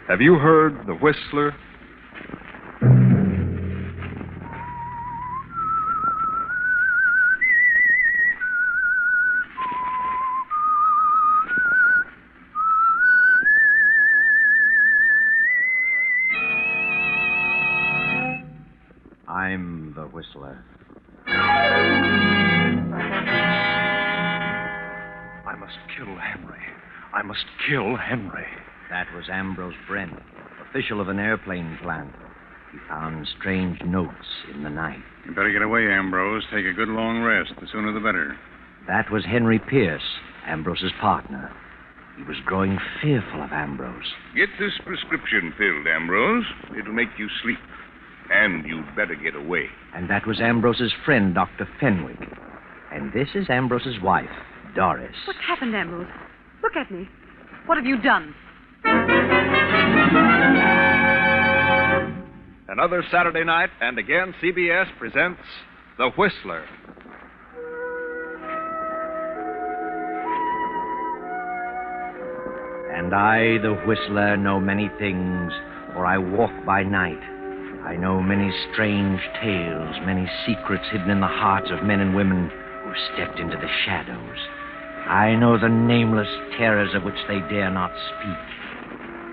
Have you heard the Whistler? I'm the Whistler. I must kill Henry. I must kill Henry. That was Ambrose Brennan, official of an airplane plant. He found strange notes in the night. You better get away, Ambrose. Take a good long rest. The sooner the better. That was Henry Pierce, Ambrose's partner. He was growing fearful of Ambrose. Get this prescription filled, Ambrose. It'll make you sleep. And you'd better get away. And that was Ambrose's friend, Dr. Fenwick. And this is Ambrose's wife, Doris. What's happened, Ambrose? Look at me. What have you done? Another Saturday night, and again CBS presents The Whistler. And I, the Whistler, know many things, for I walk by night. I know many strange tales, many secrets hidden in the hearts of men and women who've stepped into the shadows. I know the nameless terrors of which they dare not speak.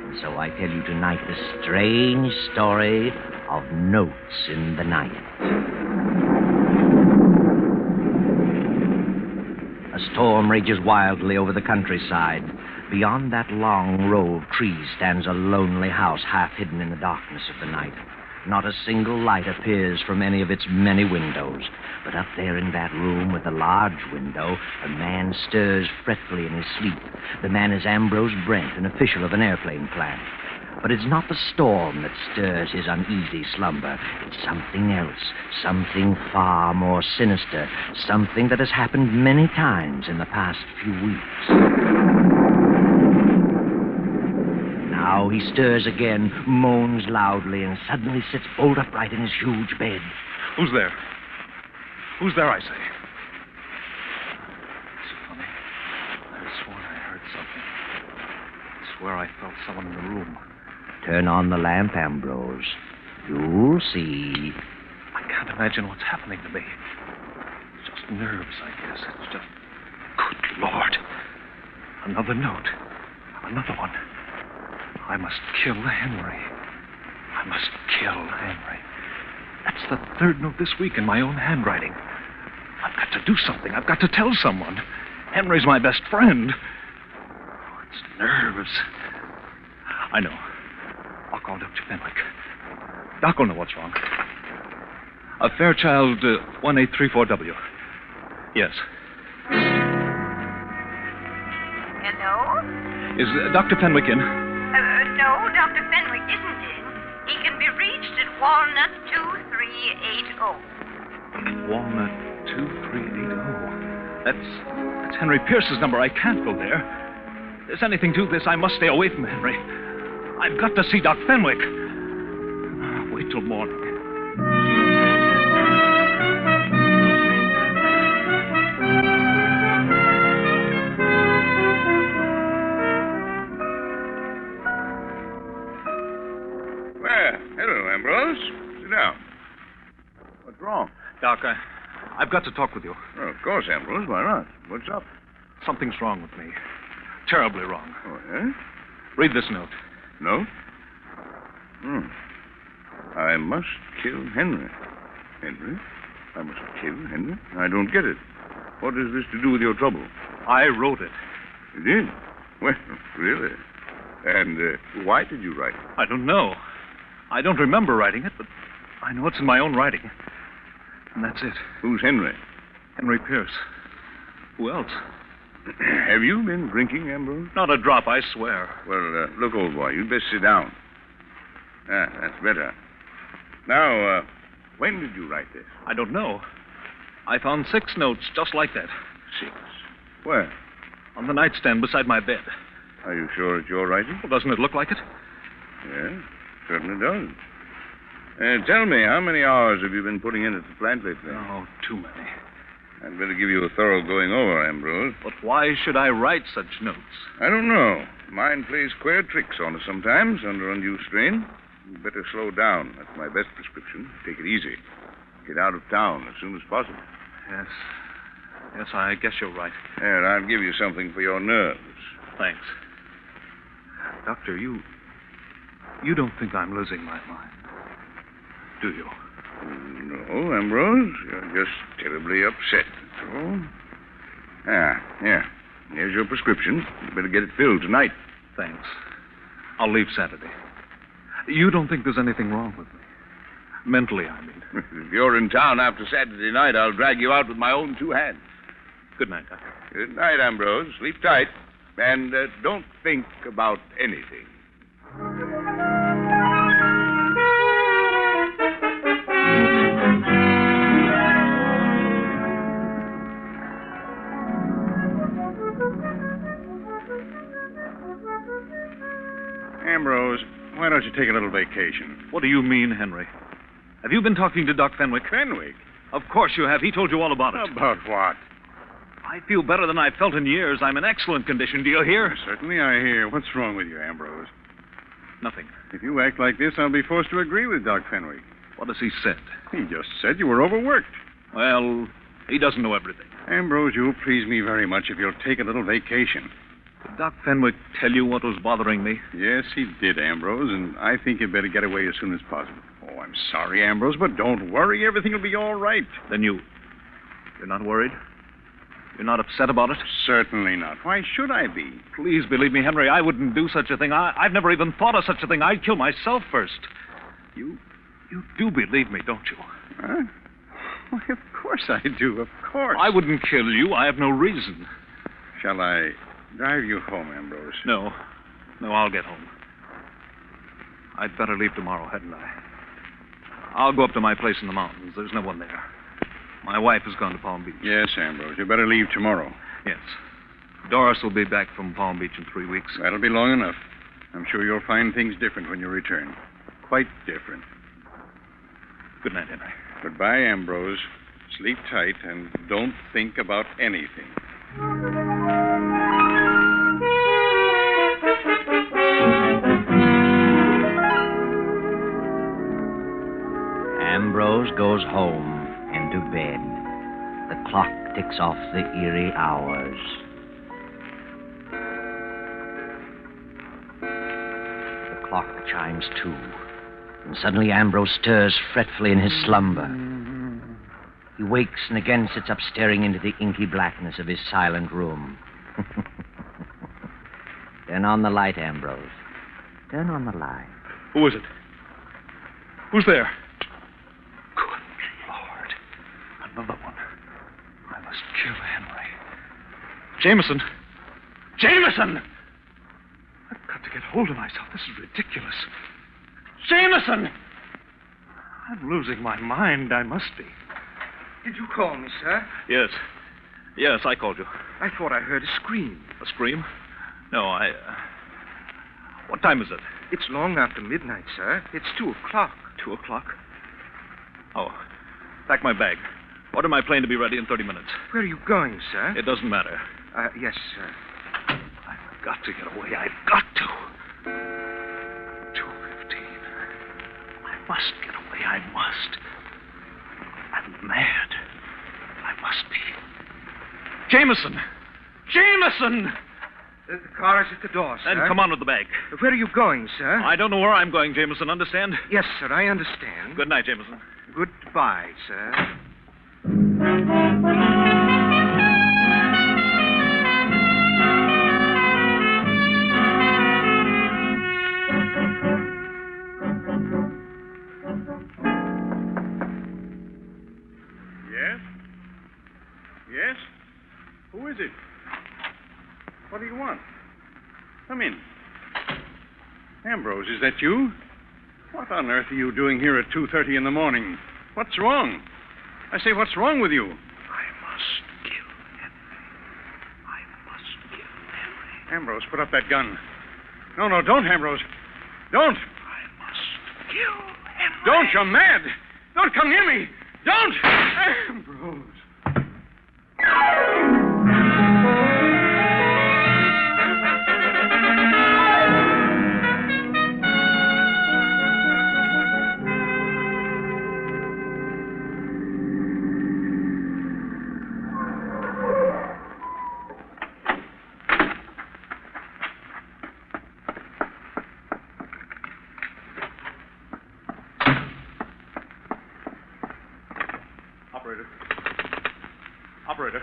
And so I tell you tonight the strange story of Notes in the Night. A storm rages wildly over the countryside. Beyond that long row of trees stands a lonely house half hidden in the darkness of the night. Not a single light appears from any of its many windows. But up there in that room with a large window, a man stirs fretfully in his sleep. The man is Ambrose Brennan, an official of an airplane plant. But it's not the storm that stirs his uneasy slumber. It's something else, something far more sinister, something that has happened many times in the past few weeks. Now he stirs again, moans loudly, and suddenly sits bolt upright in his huge bed. Who's there? Who's there, I say? It's funny. I have sworn I heard something. I swear I felt someone in the room. Turn on the lamp, Ambrose. You'll see. I can't imagine what's happening to me. It's just nerves, I guess. It's just... Good Lord. Another note. Another one. I must kill Henry. I must kill Henry. That's the third note this week in my own handwriting. I've got to do something. I've got to tell someone. Henry's my best friend. Oh, it's nerves. I know. I'll call Dr. Fenwick. Doc will know what's wrong. Fairchild 1834W. Yes. Hello? Is Dr. Fenwick in? No, Dr. Fenwick isn't in. He can be reached at Walnut 2380. Walnut 2380. That's Henry Pierce's number. I can't go there. If there's anything to this, I must stay away from Henry. I've got to see Doc Fenwick. Wait till morning. Well, hello, Ambrose. Sit down. What's wrong? Doc, I've got to talk with you. Oh, of course, Ambrose. Why not? What's up? Something's wrong with me. Terribly wrong. Oh, yeah? Read this note. No? I must kill Henry. Henry? I must kill Henry? I don't get it. What has this to do with your trouble? I wrote it. You did? Well, really? And why did you write it? I don't know. I don't remember writing it, but I know it's in my own writing. And that's it. Who's Henry? Henry Pierce. Who else? Have you been drinking, Ambrose? Not a drop, I swear. Well, look, old boy, you'd best sit down. Ah, that's better. Now, when did you write this? I don't know. I found 6 notes just like that. 6? Where? On the nightstand beside my bed. Are you sure it's your writing? Well, doesn't it look like it? Yeah, certainly does. Tell me, how many hours have you been putting in at the plant lately? Oh, too many. I'd better give you a thorough going over, Ambrose. But why should I write such notes? I don't know. Mind plays queer tricks on us sometimes under undue strain. You'd better slow down. That's my best prescription. Take it easy. Get out of town as soon as possible. Yes. Yes, I guess you're right. Here, I'll give you something for your nerves. Thanks. Doctor, you don't think I'm losing my mind, do you? No, Ambrose. You're just terribly upset, that's all. Here. Here's your prescription. You better get it filled tonight. Thanks. I'll leave Saturday. You don't think there's anything wrong with me? Mentally, I mean. If you're in town after Saturday night, I'll drag you out with my own two hands. Good night, Doctor. Good night, Ambrose. Sleep tight. And don't think about anything. Ambrose, why don't you take a little vacation? What do you mean, Henry? Have you been talking to Doc Fenwick? Fenwick? Of course you have. He told you all about it. About what? I feel better than I've felt in years. I'm in excellent condition. Do you hear? Certainly I hear. What's wrong with you, Ambrose? Nothing. If you act like this, I'll be forced to agree with Doc Fenwick. What has he said? He just said you were overworked. Well, he doesn't know everything. Ambrose, you'll please me very much if you'll take a little vacation. Did Doc Fenwick tell you what was bothering me? Yes, he did, Ambrose, and I think you'd better get away as soon as possible. Oh, I'm sorry, Ambrose, but don't worry. Everything will be all right. Then you're not worried? You're not upset about it? Certainly not. Why should I be? Please believe me, Henry, I wouldn't do such a thing. I've never even thought of such a thing. I'd kill myself first. You do believe me, don't you? Huh? Why, of course I do, of course. I wouldn't kill you. I have no reason. Shall I drive you home, Ambrose? No, I'll get home. I'd better leave tomorrow, hadn't I? I'll go up to my place in the mountains. There's no one there. My wife has gone to Palm Beach. Yes, Ambrose. You better leave tomorrow. Yes. Doris will be back from Palm Beach in 3 weeks. That'll be long enough. I'm sure you'll find things different when you return. Quite different. Good night, Henry. Goodbye, Ambrose. Sleep tight and don't think about anything. Ambrose goes home and to bed. The clock ticks off the eerie hours. The clock chimes 2. And suddenly Ambrose stirs fretfully in his slumber. He wakes and again sits up staring into the inky blackness of his silent room. Turn on the light, Ambrose. Turn on the light. Who is it? Who's there? Good Lord. Another one. I must kill Henry. Jameson! Jameson! I've got to get hold of myself. This is ridiculous. Jameson! I'm losing my mind. I must be. Did you call me, sir? Yes. Yes, I called you. I thought I heard a scream. A scream? No, What time is it? It's long after midnight, sir. It's 2:00. 2:00? Oh, pack my bag. Order my plane to be ready in 30 minutes. Where are you going, sir? It doesn't matter. Yes, sir. I've got to get away. I've got to. 2:15. I must get away. I must. I'm mad. I must be. Jameson! Jameson! The car is at the door, sir. Then come on with the bag. Where are you going, sir? I don't know where I'm going, Jameson. Understand? Yes, sir, I understand. Good night, Jameson. Goodbye, sir. Yes? Yes? Who is it? What do you want? Come in. Ambrose, is that you? What on earth are you doing here at 2:30 in the morning? What's wrong? I say, what's wrong with you? I must kill Henry. I must kill Henry. Ambrose, put up that gun. No, don't, Ambrose. Don't. I must kill Henry. Don't, you're mad. Don't come near me. Don't. Ambrose. Operator,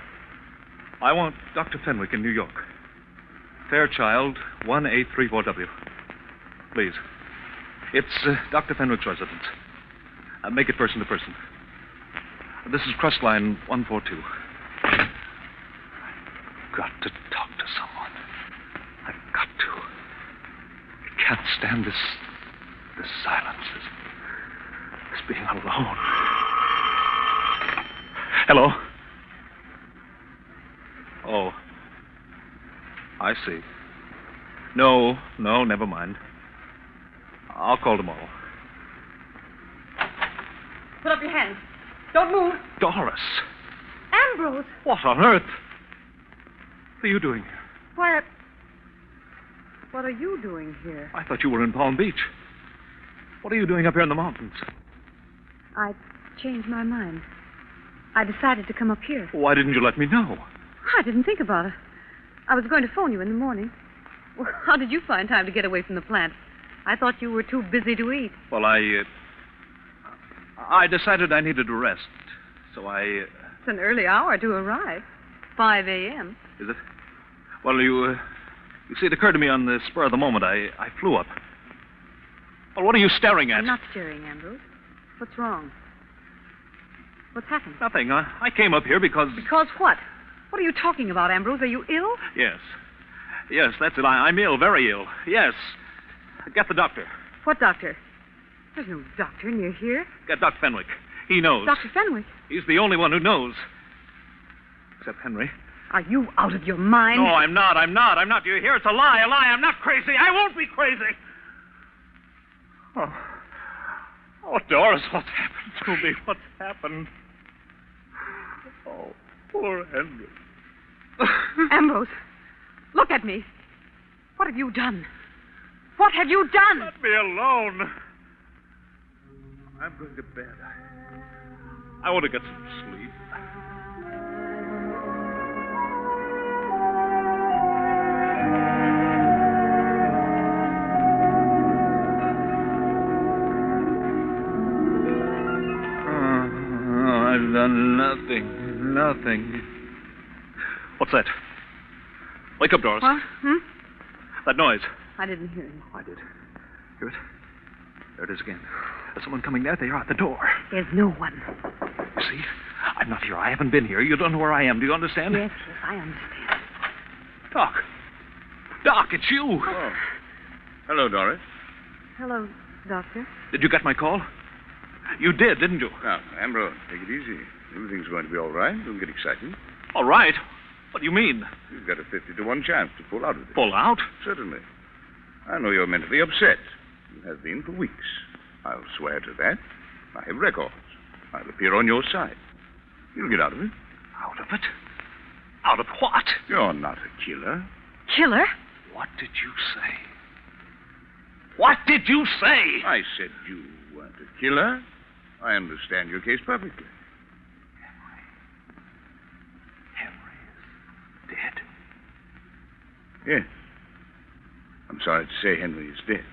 I want Dr. Fenwick in New York. Fairchild, 1834W. Please. It's Dr. Fenwick's residence. Make it person to person. This is Crust Line 142. I've got to talk to someone. I've got to. I can't stand this silence, this being alone. Hello? Oh. I see. No, never mind. I'll call tomorrow. Put up your hands. Don't move. Doris! Ambrose! What on earth? What are you doing here? Why, what are you doing here? I thought you were in Palm Beach. What are you doing up here in the mountains? I changed my mind. I decided to come up here. Why didn't you let me know? I didn't think about it. I was going to phone you in the morning. Well, how did you find time to get away from the plant? I thought you were too busy to eat. Well, I decided I needed to rest, so I... It's an early hour to arrive. 5 a.m. Is it? Well, you see, it occurred to me on the spur of the moment. I flew up. Well, what are you staring at? I'm not staring, Ambrose. What's wrong? What's happened? Nothing. I came up here because... Because what? What are you talking about, Ambrose? Are you ill? Yes. Yes, that's it. I'm ill, very ill. Yes. Get the doctor. What doctor? There's no doctor near here. Get Dr. Fenwick. He knows. Dr. Fenwick? He's the only one who knows. Except Henry. Are you out of your mind? No, I'm not. Do you hear? It's a lie. I'm not crazy. I won't be crazy. Oh, Doris, what's happened to me? What's happened? Oh, poor Henry. Ambrose, look at me. What have you done? What have you done? Let me alone. I'm going to bed. I want to get some sleep. I've done nothing. What's that? Wake up, Doris. What? That noise. I didn't hear it. I did. Hear it? There it is again. There's someone coming there. They are at the door. There's no one. You see? I'm not here. I haven't been here. You don't know where I am. Do you understand? Yes, I understand. Doc, it's you. Oh. Hello, Doris. Hello, Doctor. Did you get my call? You did, didn't you? Now, Ambrose, take it easy. Everything's going to be all right. Don't get excited. All right. What do you mean? You've got a 50-to-1 chance to pull out of it. Pull out? Certainly. I know you're mentally upset. You have been for weeks. I'll swear to that. I have records. I'll appear on your side. You'll get out of it. Out of it? Out of what? You're not a killer. Killer? What did you say? What did you say? I said you weren't a killer. I understand your case perfectly. Henry is dead? Yes. I'm sorry to say Henry is dead.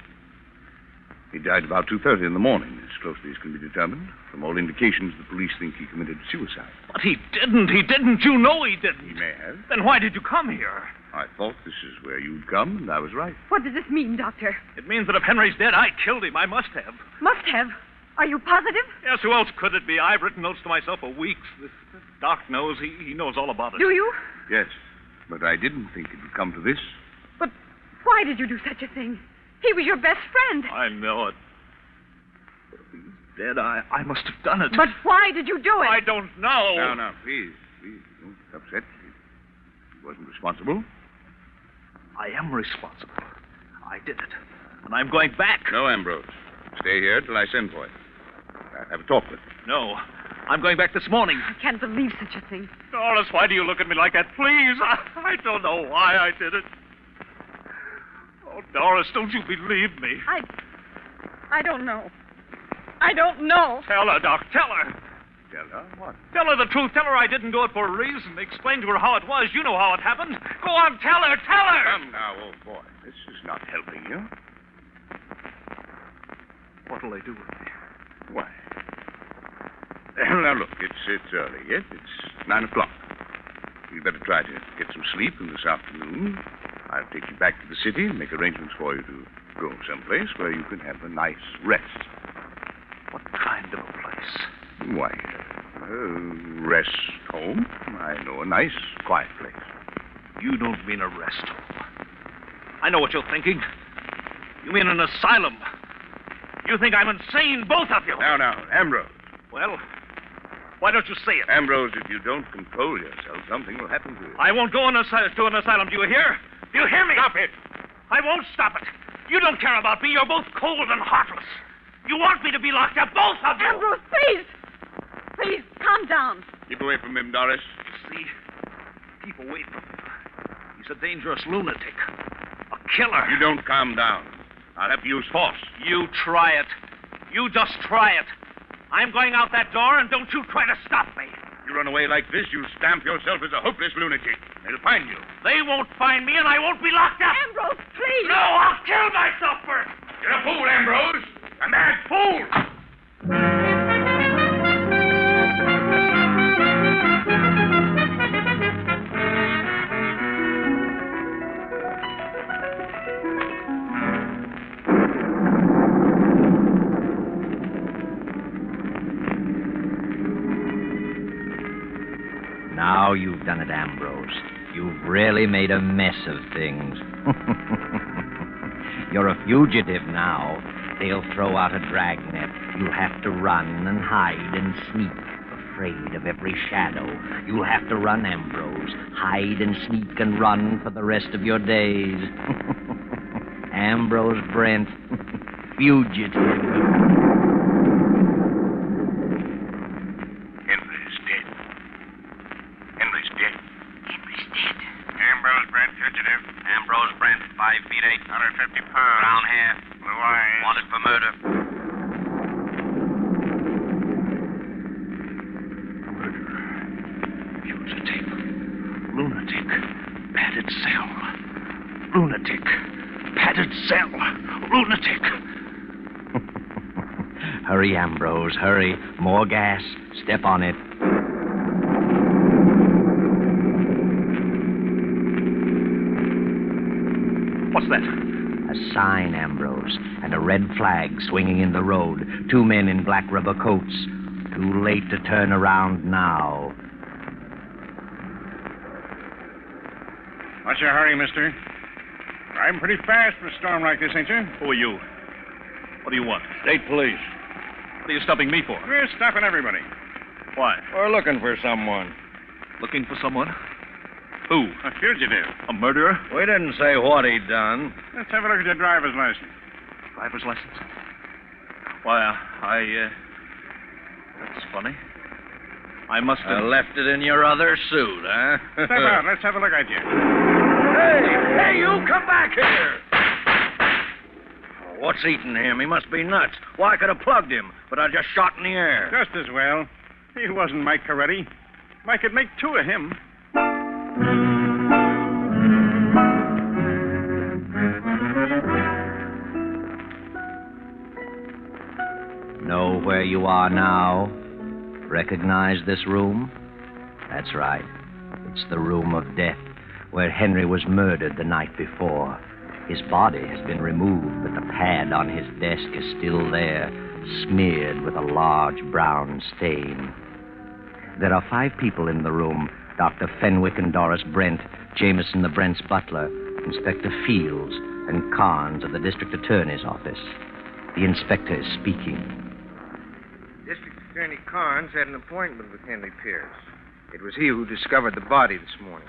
He died about 2:30 in the morning, as closely as can be determined. From all indications, the police think he committed suicide. But he didn't. You know he didn't. He may have. Then why did you come here? I thought this is where you'd come, and I was right. What does this mean, Doctor? It means that if Henry's dead, I killed him. I must have. Must have. Are you positive? Yes, who else could it be? I've written notes to myself for weeks. This doc knows. He knows all about it. Do you? Yes, but I didn't think it would come to this. But why did you do such a thing? He was your best friend. I know it. But if he's dead, I must have done it. But why did you do it? I don't know. Now, please, don't get upset. He wasn't responsible. I am responsible. I did it. And I'm going back. No, Ambrose. Stay here till I send for you. I'll have a talk with you. No. I'm going back this morning. I can't believe such a thing. Doris, why do you look at me like that? Please. I don't know why I did it. Oh, Doris, don't you believe me? I don't know. I don't know. Tell her, Doc. Tell her. Tell her what? Tell her the truth. Tell her I didn't do it for a reason. Explain to her how it was. You know how it happened. Go on, tell her. Tell her. Come now, old boy. This is not helping you. What'll they do with me? Why? Now, look, it's early yet. It's 9 o'clock. You'd better try to get some sleep in this afternoon. I'll take you back to the city and make arrangements for you to go someplace where you can have a nice rest. What kind of a place? Why, rest home. I know a nice, quiet place. You don't mean a rest home. I know what you're thinking. You mean an asylum. You think I'm insane, both of you. Now, Ambrose. Well, why don't you say it? Ambrose, if you don't control yourself, something will happen to you. I won't go to an asylum. Do you hear? Do you hear me? Stop it. I won't stop it. You don't care about me. You're both cold and heartless. You want me to be locked up, both of you. Ambrose, please. Please, calm down. Keep away from him, Doris. See? Keep away from him. He's a dangerous lunatic. A killer. You don't calm down. I'll have to use force. You try it. You just try it. I'm going out that door, and don't you try to stop me. You run away like this, you stamp yourself as a hopeless lunatic. They'll find you. They won't find me, and I won't be locked up. Ambrose, please. No, I'll kill myself first. You're a fool, Ambrose. A mad fool. Now you've done it, Ambrose. You've really made a mess of things. You're a fugitive now. They'll throw out a dragnet. You'll have to run and hide and sneak, afraid of every shadow. You'll have to run, Ambrose. Hide and sneak and run for the rest of your days. Ambrose Brent, fugitive. Ambrose Brent, fugitive. Ambrose Brent, 5 feet 8, 150 pounds. Brown hair. Blue eyes. Wanted for murder. Fugitive. Lunatic. Padded cell. Lunatic. Padded cell. Lunatic. Hurry, Ambrose, hurry. More gas. Step on it. What's that? A sign, Ambrose, and a red flag swinging in the road. 2 men in black rubber coats. Too late to turn around now. What's your hurry, mister? Driving pretty fast for a storm like this, ain't you? Who are you? What do you want? State police. What are you stopping me for? We're stopping everybody. Why? We're looking for someone. Looking for someone? Who? A fugitive. A murderer? We didn't say what he'd done. Let's have a look at your driver's license. Driver's license? Why, that's funny. I must have... left it in your other suit, huh? Step out. Let's have a look at you. Hey, you come back here! Oh, what's eating him? He must be nuts. Well, I could have plugged him, but I just shot in the air. Just as well. He wasn't Mike Coretti. Mike could make 2 of him. Know where you are now? Recognize this room? That's right. It's the room of death, where Henry was murdered the night before. His body has been removed, but the pad on his desk is still there, smeared with a large brown stain. There are 5 people in the room: Dr. Fenwick and Doris Brent, Jameson the Brent's butler, Inspector Fields, and Carnes of the District Attorney's office. The inspector is speaking. District Attorney Carnes had an appointment with Henry Pierce. It was he who discovered the body this morning.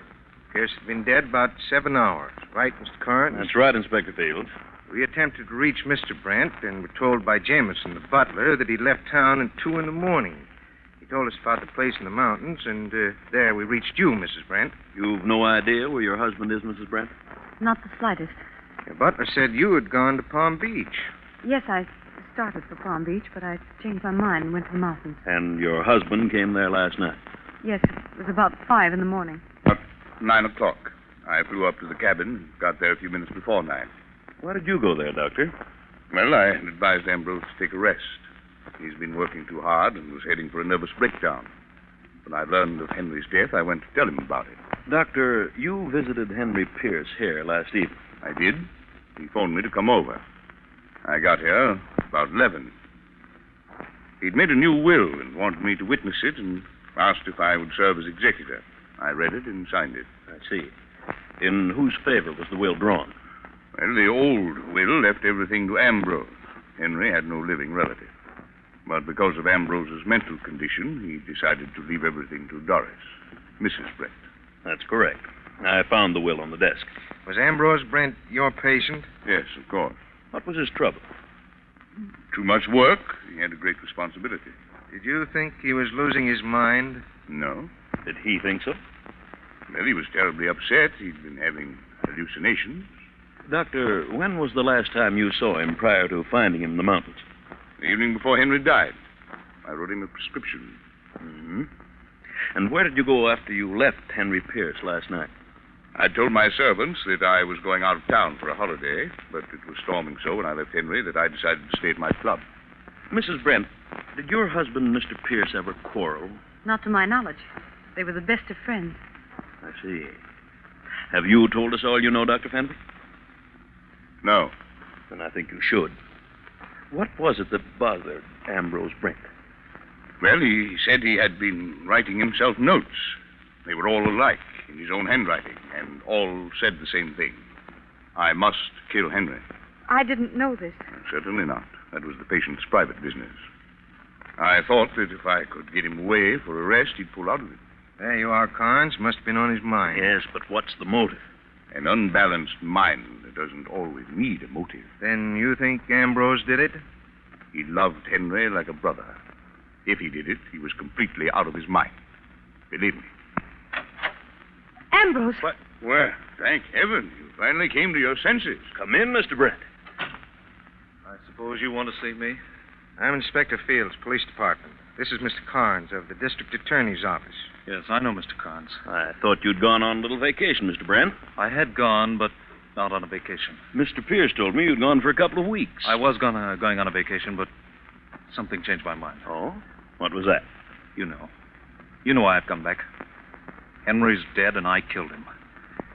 Pierce had been dead about 7 hours. Right, Mr. Carnes? That's right, Inspector Fields. We attempted to reach Mr. Brent and were told by Jameson, the butler, that he left town at 2 in the morning. He told us about the place in the mountains, and there we reached you, Mrs. Brent. You've no idea where your husband is, Mrs. Brent? Not the slightest. Your butler said you had gone to Palm Beach. Yes, I started for Palm Beach, but I changed my mind and went to the mountains. And your husband came there last night? Yes, it was about 5 in the morning. About 9 o'clock. I flew up to the cabin, got there a few minutes before 9. Why did you go there, Doctor? Well, I had advised Ambrose to take a rest. He's been working too hard and was heading for a nervous breakdown. When I learned of Henry's death, I went to tell him about it. Doctor, you visited Henry Pierce here last evening. I did. He phoned me to come over. I got here about 11. He'd made a new will and wanted me to witness it and asked if I would serve as executor. I read it and signed it. I see. In whose favor was the will drawn? Well, the old will left everything to Ambrose. Henry had no living relative. But because of Ambrose's mental condition, he decided to leave everything to Doris, Mrs. Brent. That's correct. I found the will on the desk. Was Ambrose Brent your patient? Yes, of course. What was his trouble? Too much work. He had a great responsibility. Did you think he was losing his mind? No. Did he think so? Well, he was terribly upset. He'd been having hallucinations. Doctor, when was the last time you saw him prior to finding him in the mountains? The evening before Henry died. I wrote him a prescription. Mm-hmm. And where did you go after you left Henry Pierce last night? I told my servants that I was going out of town for a holiday, but it was storming so when I left Henry that I decided to stay at my club. Mrs. Brent, did your husband, Mr. Pierce, ever quarrel? Not to my knowledge. They were the best of friends. I see. Have you told us all you know, Dr. Fenby? No. Then I think you should. What was it that bothered Ambrose Brent? Well, he said he had been writing himself notes. They were all alike, in his own handwriting, and all said the same thing. I must kill Henry. I didn't know this. Certainly not. That was the patient's private business. I thought that if I could get him away for a rest, he'd pull out of it. There you are, Carnes. Must have been on his mind. Yes, but what's the motive? An unbalanced mind doesn't always need a motive. Then you think Ambrose did it? He loved Henry like a brother. If he did it, he was completely out of his mind. Believe me. Ambrose! What? Well, thank heaven. You finally came to your senses. Come in, Mr. Brent. I suppose you want to see me? I'm Inspector Fields, Police Department. This is Mr. Carnes of the District Attorney's Office. Yes, I know Mr. Carnes. I thought you'd gone on a little vacation, Mr. Brent. I had gone, but not on a vacation. Mr. Pierce told me you'd gone for a couple of weeks. I was going on a vacation, but something changed my mind. Oh? What was that? You know. You know why I've come back. Henry's dead, and I killed him.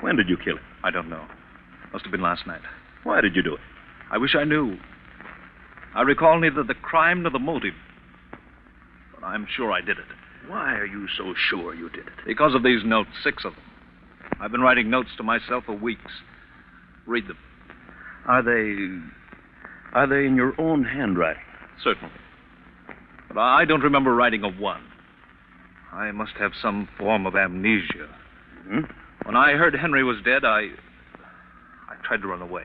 When did you kill him? I don't know. Must have been last night. Why did you do it? I wish I knew. I recall neither the crime nor the motive. But I'm sure I did it. Why are you so sure you did it? Because of these notes, 6 of them. I've been writing notes to myself for weeks. Read them. Are they in your own handwriting? Certainly. But I don't remember writing a one. I must have some form of amnesia. Hmm? When I heard Henry was dead, I tried to run away.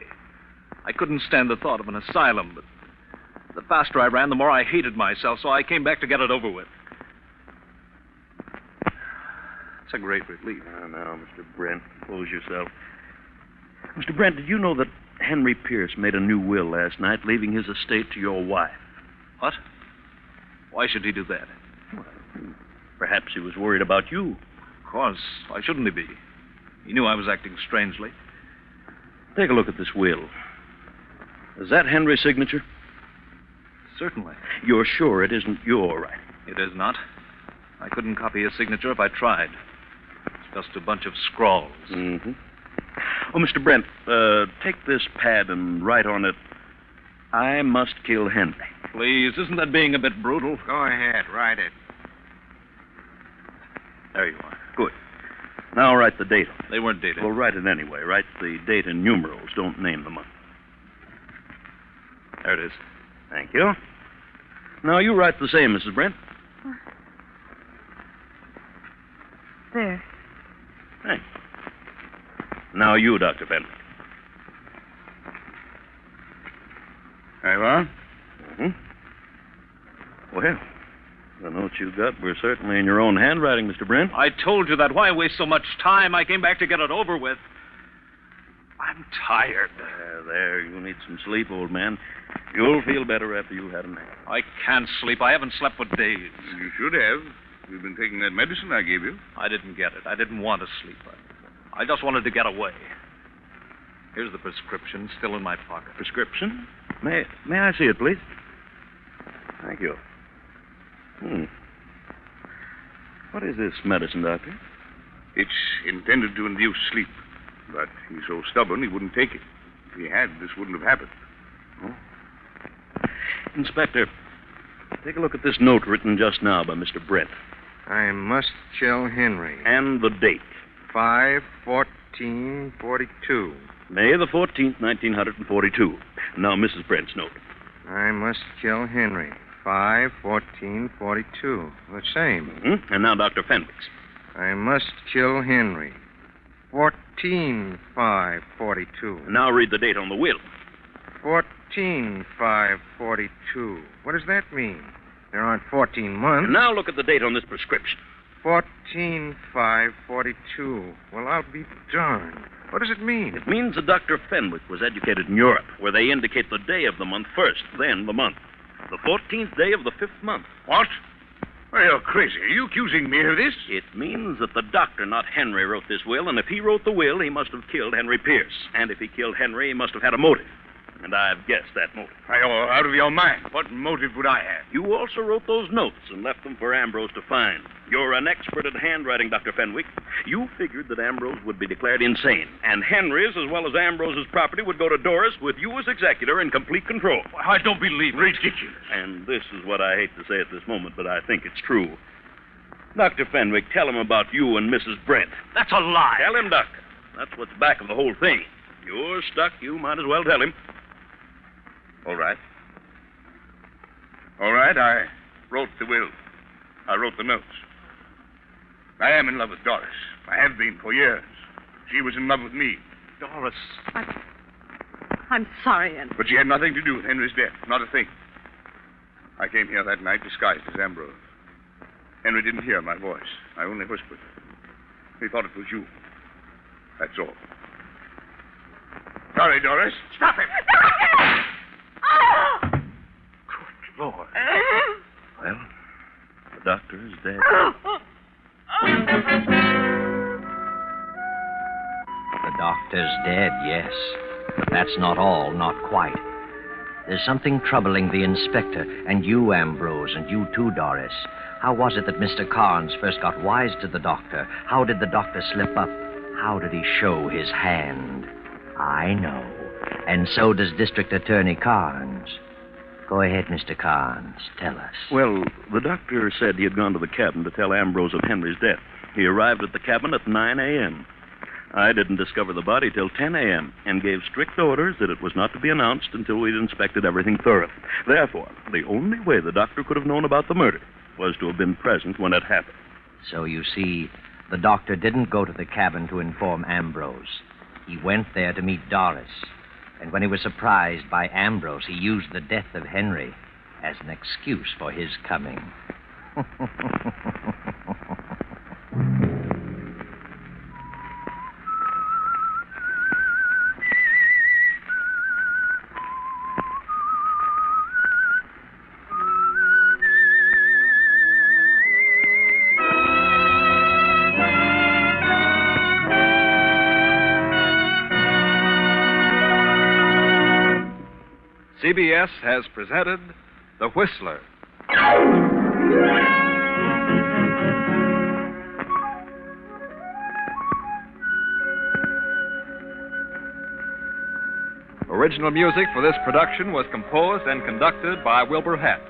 I couldn't stand the thought of an asylum, but the faster I ran, the more I hated myself, so I came back to get it over with. It's a great relief. Now, Mr. Brent, compose yourself. Mr. Brent, did you know that Henry Pierce made a new will last night, leaving his estate to your wife? What? Why should he do that? Well, perhaps he was worried about you. Of course. Why shouldn't he be? He knew I was acting strangely. Take a look at this will. Is that Henry's signature? Certainly. You're sure it isn't your writing? It is not. I couldn't copy his signature if I tried. It's just a bunch of scrawls. Mm-hmm. Oh, Mr. Brent, take this pad and write on it, I must kill Henry. Please, isn't that being a bit brutal? Go ahead, write it. There you are. Good. Now write the date on it. They weren't dated. Well, write it anyway. Write the date in numerals. Don't name the month. There it is. Thank you. Now you write the same, Mrs. Brent. There. Thanks. Now you, Dr. Fenwick. There you are. Mm-hmm. Well, The notes you got were certainly in your own handwriting, Mr. Brent. I told you that. Why waste so much time? I came back to get it over with. I'm tired. There, you need some sleep, old man. You'll feel better after you've had a nap. I can't sleep. I haven't slept for days. You should have. You've been taking that medicine I gave you. I didn't get it. I didn't want to sleep. I just wanted to get away. Here's the prescription, still in my pocket. Prescription? May I see it, please? Thank you. What is this medicine, Doctor? It's intended to induce sleep, but he's so stubborn he wouldn't take it. If he had, this wouldn't have happened. Inspector, take a look at this note written just now by Mr. Brent. I must kill Henry. And the date. 5/14/42. May the 14th, 1942. Now, Mrs. Brent's note. I must kill Henry. 5/14/42. The same. Mm-hmm. And now Dr. Fenwick's. I must kill Henry. 14/5/42. Now read the date on the will. 14/5/42. What does that mean? There aren't 14 months. And now look at the date on this prescription. 14/5/42. Well, I'll be darned. What does it mean? It means that Dr. Fenwick was educated in Europe, where they indicate the day of the month first, then the month. The 14th day of the 5th month. What? Well, you're crazy. Are you accusing me of this? It means that the doctor, not Henry, wrote this will, and if he wrote the will, he must have killed Henry Pierce. And if he killed Henry, he must have had a motive. And I've guessed that motive. You're out of your mind. What motive would I have? You also wrote those notes and left them for Ambrose to find. You're an expert at handwriting, Dr. Fenwick. You figured that Ambrose would be declared insane, and Henry's as well as Ambrose's property would go to Doris with you as executor in complete control. I don't believe it. Ridiculous. And this is what I hate to say at this moment, but I think it's true. Dr. Fenwick, tell him about you and Mrs. Brent. That's a lie. Tell him, Doctor. That's what's back of the whole thing. You're stuck. You might as well tell him. All right. All right, I wrote the will. I wrote the notes. I am in love with Doris. I have been for years. She was in love with me. Doris. I'm sorry, Henry. But she had nothing to do with Henry's death. Not a thing. I came here that night disguised as Ambrose. Henry didn't hear my voice. I only whispered. He thought it was you. That's all. Sorry, Doris. Stop him! Good Lord. Well, the doctor is dead. The doctor's dead, yes. But that's not all, not quite. There's something troubling the inspector, and you, Ambrose, and you too, Doris. How was it that Mr. Carnes first got wise to the doctor? How did the doctor slip up? How did he show his hand? I know. And so does District Attorney Carnes. Go ahead, Mr. Carnes. Tell us. Well, the doctor said he had gone to the cabin to tell Ambrose of Henry's death. He arrived at the cabin at 9 a.m. I didn't discover the body till 10 a.m. and gave strict orders that it was not to be announced until we'd inspected everything thoroughly. Therefore, the only way the doctor could have known about the murder was to have been present when it happened. So you see, the doctor didn't go to the cabin to inform Ambrose. He went there to meet Doris. And when he was surprised by Ambrose, he used the death of Henry as an excuse for his coming. CBS has presented The Whistler. Original music for this production was composed and conducted by Wilbur Hatch.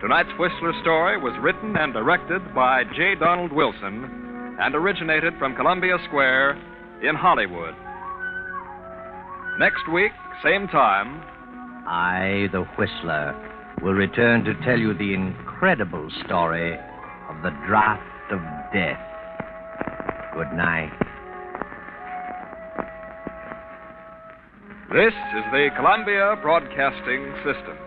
Tonight's Whistler story was written and directed by J. Donald Wilson and originated from Columbia Square in Hollywood. Next week, same time, I, the Whistler, will return to tell you the incredible story of the Draft of Death. Good night. This is the Columbia Broadcasting System.